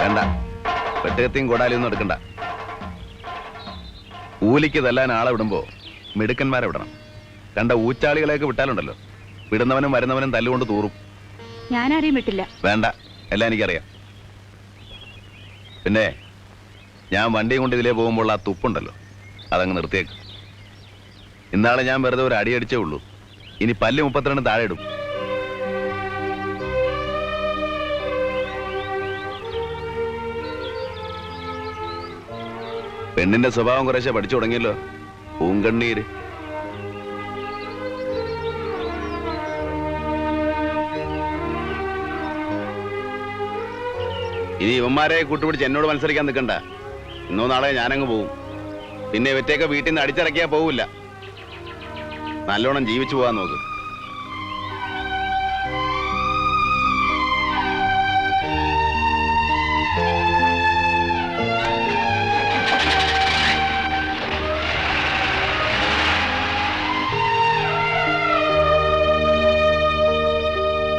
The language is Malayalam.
വേണ്ട, വെട്ടുകത്തിയും കൊടാലിയൊന്നും എടുക്കണ്ട. കൂലിക്ക് തല്ലാൻ ആളെ വിടുമ്പോ മിടുക്കന്മാരെ വിടണം. കണ്ട ഊച്ചാളികളെയൊക്കെ വിട്ടാലുണ്ടല്ലോ, വിടുന്നവനും വരുന്നവനും തല്ലുകൊണ്ട് തൂറും. ഞാനാരെയും വിട്ടില്ല. വേണ്ട, എല്ലാം എനിക്കറിയാം. പിന്നെ ഞാൻ വണ്ടിയും കൊണ്ട് ഇതിലേ പോകുമ്പോൾ ആ തുപ്പുണ്ടല്ലോ, അതങ്ങ് നിർത്തിയേക്ക്. ഇന്നാളെ ഞാൻ വെറുതെ ഒരു അടി അടിച്ചേ ഉള്ളൂ. ഇനി പല്ല് 32 താഴെ ഇടും. പെണ്ണിന്റെ സ്വഭാവം കുറേശ്ശെ പഠിച്ചു തുടങ്ങിയല്ലോ. പൂങ്കണ്ണീര്. ഇനി ഇവന്മാരെ കൂട്ടുപിടിച്ച് എന്നോട് മത്സരിക്കാൻ നിൽക്കണ്ട. ഇന്നോ നാളെ ഞാനങ്ങ് പോവും. പിന്നെ ഇവറ്റയൊക്കെ വീട്ടിൽ നിന്ന് അടിച്ചിറക്കിയാൽ പോവില്ല. നല്ലോണം ജീവിച്ചു പോകാൻ നോക്ക്.